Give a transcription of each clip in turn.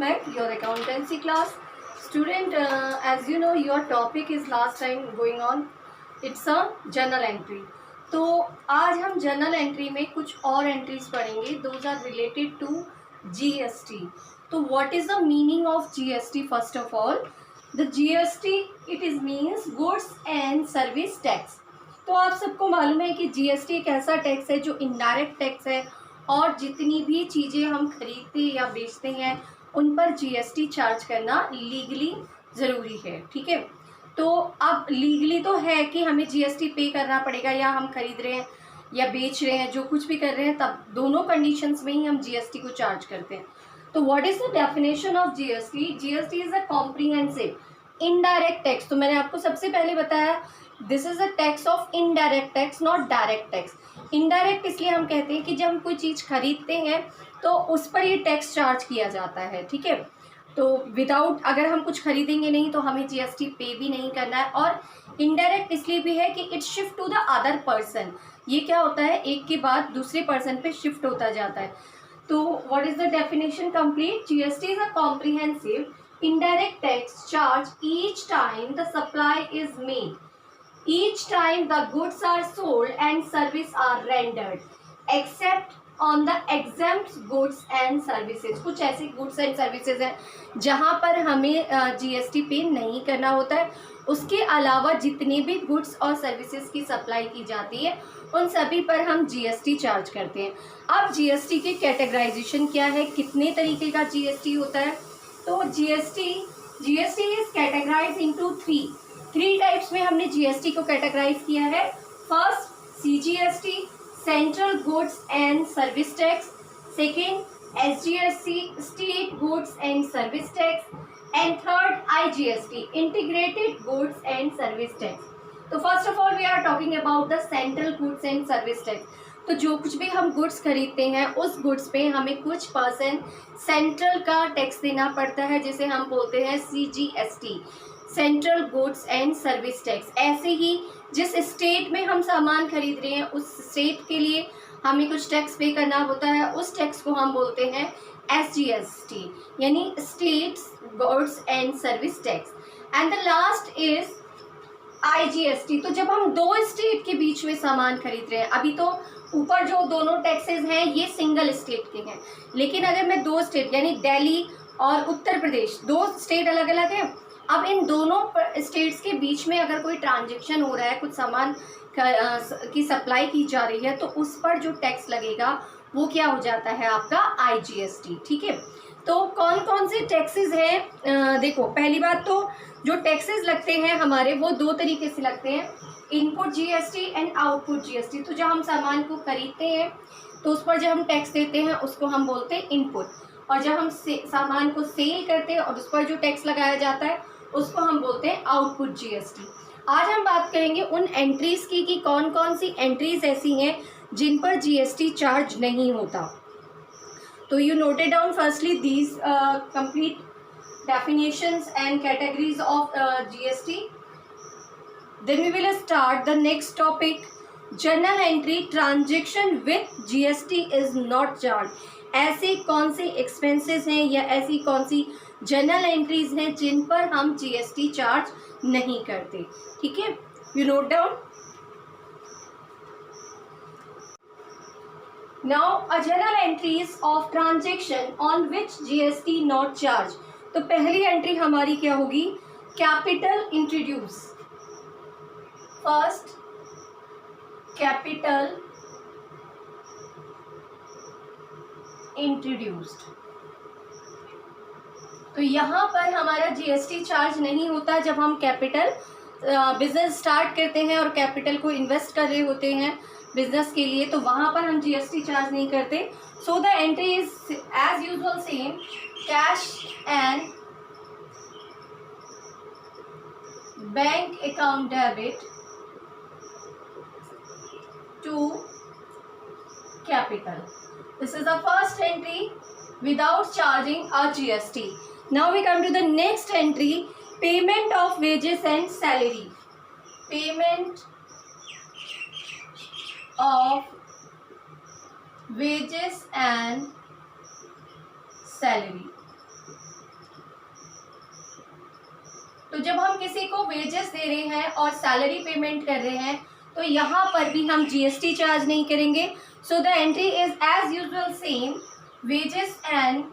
back your accountancy class. Student, as you know, your topic is last time going on. It's a journal entry. तो आज हम journal entry में कुछ और entries पढ़ेंगे. Those are related to GST. तो what is the meaning of GST? First of all, the GST it is means goods and service tax. तो आप सबको मालूम है कि जीएसटी एक ऐसा टैक्स है जो इनडायरेक्ट टैक्स है और जितनी भी चीज़ें हम खरीदते या बेचते हैं उन पर जीएसटी चार्ज करना लीगली ज़रूरी है. ठीक है, तो अब लीगली तो है कि हमें जीएसटी पे करना पड़ेगा, या हम खरीद रहे हैं या बेच रहे हैं, जो कुछ भी कर रहे हैं, तब दोनों कंडीशंस में ही हम जीएसटी को चार्ज करते हैं. तो what is the definition of GST? GST is a comprehensive indirect tax. तो मैंने आपको सबसे पहले बताया this is a tax of indirect tax, not direct tax. Indirect इसलिए हम कहते हैं कि जब हम कोई चीज़ खरीदते हैं तो उस पर ये टैक्स चार्ज किया जाता है. ठीक है, तो विदाउट, अगर हम कुछ खरीदेंगे नहीं तो हमें जीएसटी पे भी नहीं करना है. और इनडायरेक्ट इसलिए भी है कि it shift to the other person. ये क्या होता है, एक के बाद दूसरे पर्सन पे शिफ्ट होता जाता है. तो what is the definition complete? GST is a comprehensive indirect tax charge each time the supply is made, each time the goods are sold and service are rendered, except on the exempt goods and services. कुछ ऐसे goods and services हैं जहाँ पर हमें GST पे नहीं करना होता है. उसके अलावा जितने भी गुड्स और सर्विसेज की सप्लाई की जाती है उन सभी पर हम जीएसटी चार्ज करते हैं. अब जीएसटी के कैटेगराइजेशन क्या है, कितने तरीके का जीएसटी होता है? तो GST is categorize into three types में हमने जीएसटी को कैटेगराइज किया है. First CGST, central goods and service tax. Second SGST, state goods and service tax. And third IGST, integrated goods and service tax. तो first of all we are talking about the central goods and service tax. तो जो कुछ भी हम goods खरीदते हैं उस goods पे हमें कुछ परसेंट सेंट्रल का टैक्स देना पड़ता है, जिसे हम बोलते हैं CGST, central goods and service tax. ऐसे ही जिस स्टेट में हम सामान खरीद रहे हैं उस स्टेट के लिए हमें कुछ टैक्स पे करना होता है. उस टैक्स को हम बोलते हैं एसजीएसटी, यानी states goods and service tax. And the last is IGST. तो जब हम दो स्टेट के बीच में सामान खरीद रहे हैं, अभी तो ऊपर जो दोनों टैक्सेस हैं ये सिंगल स्टेट के हैं, लेकिन अगर मैं दो स्टेट यानी दिल्ली और उत्तर प्रदेश, दो स्टेट अलग अलग हैं, अब इन दोनों स्टेट्स के बीच में अगर कोई ट्रांजैक्शन हो रहा है, कुछ सामान की सप्लाई की जा रही है, तो उस पर जो टैक्स लगेगा वो क्या हो जाता है, आपका आईजीएसटी. ठीक है, तो कौन कौन से टैक्सेस हैं? देखो, पहली बात तो जो टैक्सेस लगते हैं हमारे वो दो तरीके से लगते हैं, input GST and output GST. तो जब हम सामान को खरीदते हैं तो उस पर जब हम टैक्स देते हैं उसको हम बोलते हैं इनपुट, और जब हम सामान को सेल करते हैं और उस पर जो टैक्स लगाया जाता है उसको हम बोलते हैं आउटपुट जीएसटी. आज हम बात करेंगे उन एंट्रीज की कि कौन कौन सी एंट्रीज ऐसी हैं जिन पर जीएसटी चार्ज नहीं होता. तो you noted down firstly these complete definitions and categories of GST. Then we will start the next topic. Journal entry transaction with GST is not charged. ऐसे कौन से expenses हैं या ऐसी कौन सी journal entries हैं जिन पर हम GST चार्ज नहीं करते. ठीक है, you note down. Now a journal entries of transaction on which GST not charged. तो पहली एंट्री हमारी क्या होगी? Capital introduce. First capital introduced. तो यहाँ पर हमारा जीएसटी चार्ज नहीं होता. जब हम कैपिटल बिजनेस स्टार्ट करते हैं और कैपिटल को इन्वेस्ट कर रहे होते हैं बिजनेस के लिए, तो वहाँ पर हम जीएसटी चार्ज नहीं करते. So the entry is as usual same, cash and bank account debit to capital. This is the first entry without charging a GST. Now we come to the next entry, payment of wages and salary. Payment of wages and salary. तो जब हम किसी को wages दे रहे हैं और salary payment कर रहे हैं तो यहाँ पर भी हम जीएसटी चार्ज नहीं करेंगे. So the entry is as usual same, wages and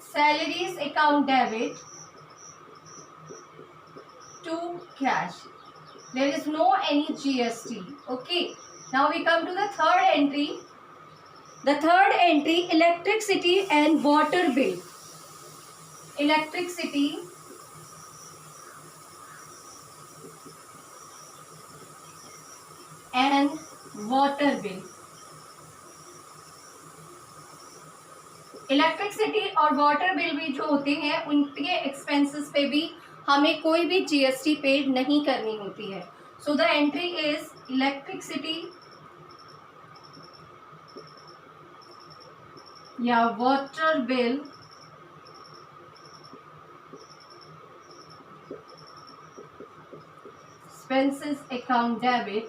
salaries account debit to cash. There is no any GST. Okay. Now we come to the third entry. The third entry, electricity and water bill. Electricity and water bill. Electricity और water bill भी जो होते हैं उनके expenses पे भी हमें कोई भी जीएसटी पेड नहीं करनी होती है. So the entry is electricity या water bill expenses account debit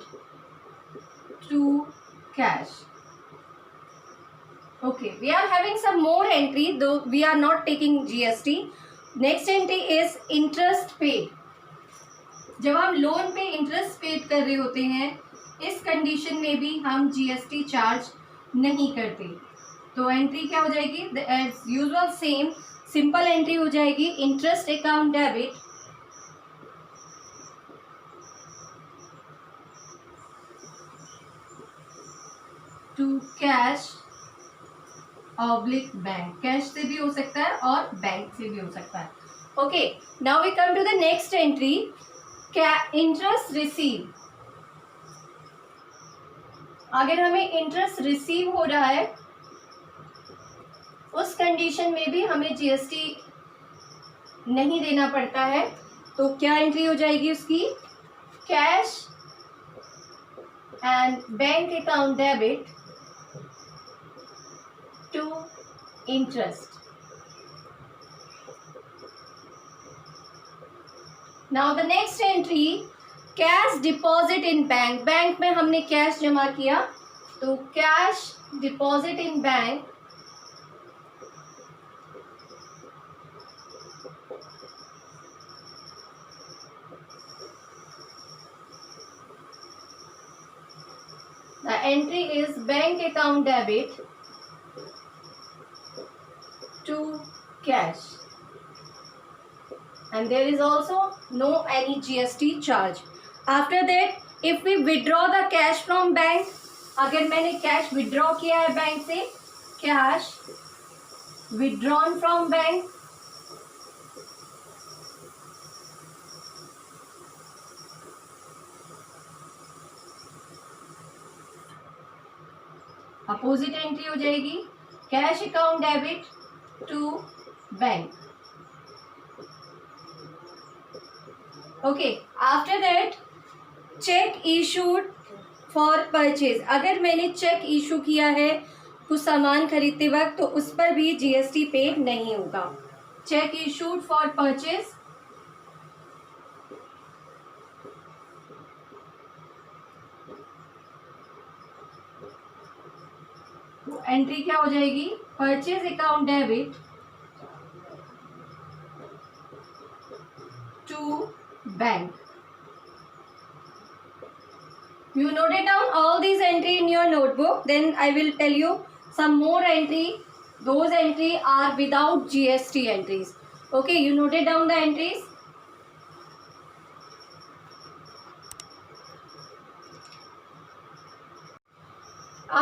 to cash. Okay, we are having some more entry though we are not taking GST. Next entry is interest paid. जब हम loan पे interest paid कर रहे होते हैं इस condition में भी हम जीएसटी चार्ज नहीं करते. तो एंट्री क्या हो जाएगी? As usual same simple entry हो जाएगी, interest account debit to cash oblique bank. Cash से भी हो सकता है और बैंक से भी हो सकता है. Okay, now we come to the next entry, interest receive. अगर हमें इंटरेस्ट रिसीव हो रहा है उस कंडीशन में भी हमें जीएसटी नहीं देना पड़ता है. तो क्या एंट्री हो जाएगी उसकी? Cash and bank account debit to interest. Now the next entry, cash deposit in bank. Bank में हमने कैश जमा किया तो cash deposit in bank the entry is bank account debit to cash and there is also no any GST charge. After that, if we withdraw the cash from bank, अगर मैंने cash withdraw किया है bank से, cash withdrawn from bank, opposite entry हो जाएगी cash account debit to bank. Okay, after that cheque issued for purchase. अगर मैंने check issue किया है कुछ सामान खरीदते वक्त तो उस पर भी जीएसटी पेड नहीं होगा. Cheque issued for purchase entry क्या हो जाएगी? Purchase account debit to bank. You noted down all these entry in your notebook. Then I will tell you some more entry. Those entry are without GST entries. Okay, you noted down the entries.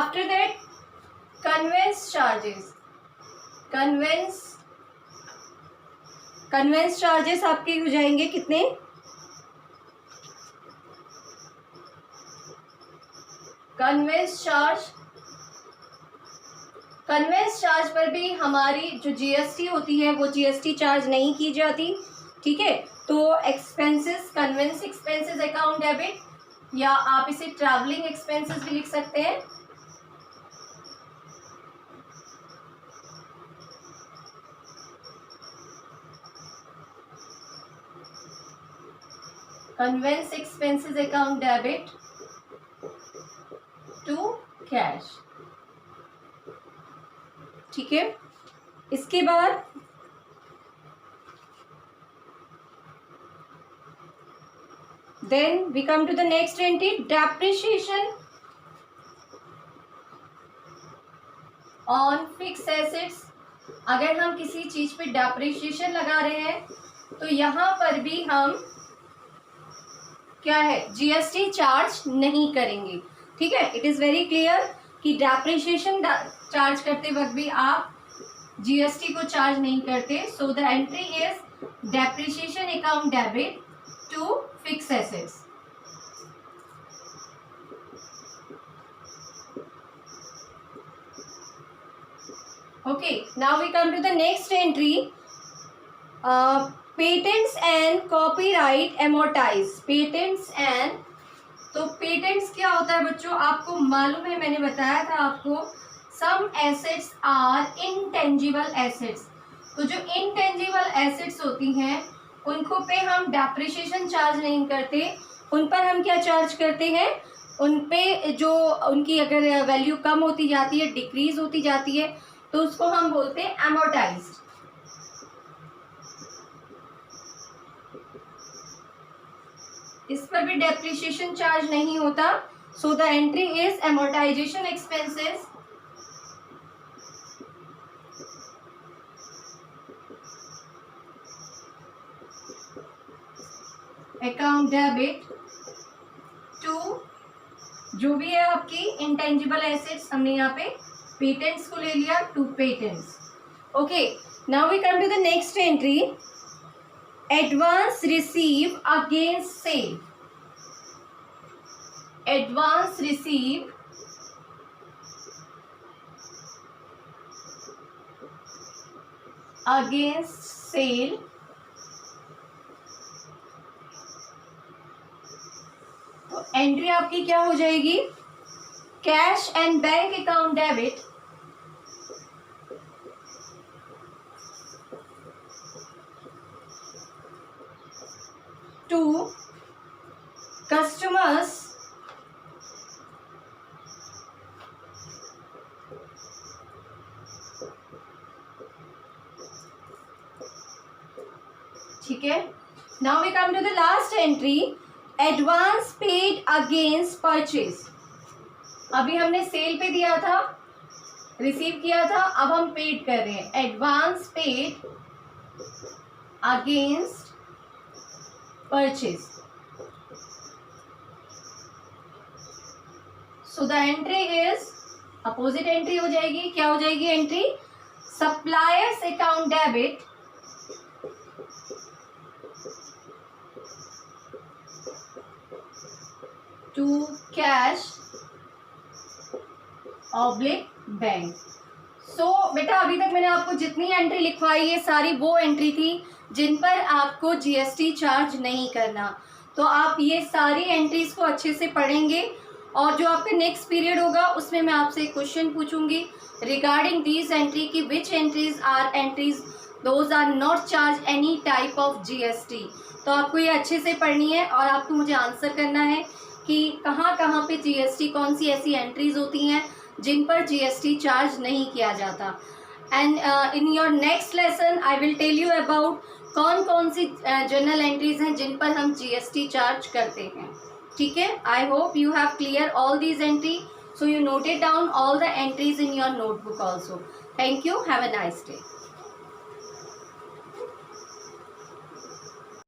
After that, conveyance charges. Conveyance charges आपके हो जाएंगे कितने? Convince charge पर भी हमारी जो GST होती है वो जीएसटी चार्ज नहीं की जाती. ठीक है, तो expenses, conveyance expenses account debit या आप इसे ट्रैवलिंग एक्सपेंसेस भी लिख सकते हैं. Conveyance expenses account debit to cash. ठीक है, इसके बाद Then we come to the next entry, depreciation on fixed assets. अगर हम किसी चीज पे डेप्रिसिएशन लगा रहे हैं तो यहाँ पर भी हम क्या है, जीएसटी चार्ज नहीं करेंगे। ठीक है, इट इज वेरी क्लियर कि डेप्रिसिएशन चार्ज करते वक्त भी आप जीएसटी को चार्ज नहीं करते। So the entry is depreciation account debit to fix assets. Okay, now we come to the next entry, patents and copyright amortize. Patents and, तो patents क्या होता है बच्चों, आपको मालूम है, मैंने बताया था आपको, some assets are intangible assets. तो जो intangible assets होती हैं उनको पे हम डेप्रिसिएशन चार्ज नहीं करते, उन पर हम क्या चार्ज करते हैं, उन पे जो उनकी अगर वैल्यू कम होती जाती है, डिक्रीज होती जाती है, तो उसको हम बोलते हैं amortized. इस पर भी डेप्रिसिएशन चार्ज नहीं होता. So the entry is amortization expenses account debit to, जो भी है आपकी इंटेंजिबल एसेट्स, हमने यहाँ पे पेटेंट्स को ले लिया, to patents. Okay, now we come to the next entry, advance receive against sale. Advance receive against sale. तो एंट्री आपकी क्या हो जाएगी, cash and bank account debit to customers ठीक है. Now we come to the last entry, advance paid against purchase. अभी हमने cell पे दिया था, रिसीव किया था, अब हम पेड कर रहे हैं. Advance paid against purchase. So the entry is opposite entry हो जाएगी. क्या हो जाएगी entry, suppliers account debit to cash oblique bank. So बेटा अभी तक मैंने आपको जितनी एंट्री लिखवाई है सारी वो एंट्री थी जिन पर आपको जीएसटी चार्ज नहीं करना. तो आप ये सारी एंट्रीज को अच्छे से पढ़ेंगे और जो आपका नेक्स्ट पीरियड होगा उसमें मैं आपसे एक क्वेश्चन पूछूंगी रिगार्डिंग दीज एंट्री की which entries are entries those are not charge any type of GST. तो आपको ये अच्छे से पढ़नी है और आपको मुझे आंसर करना है कि कहाँ कहाँ पे जीएसटी, कौन सी ऐसी एंट्रीज होती हैं जिन पर जीएसटी चार्ज नहीं किया जाता. And in your next lesson I will tell you about कौन कौन सी जर्नल एंट्रीज हैं जिन पर हम जीएसटी चार्ज करते हैं. ठीक है, I hope you have clear all these entry, so you noted down all the entries in your notebook also. Thank you, have a nice day.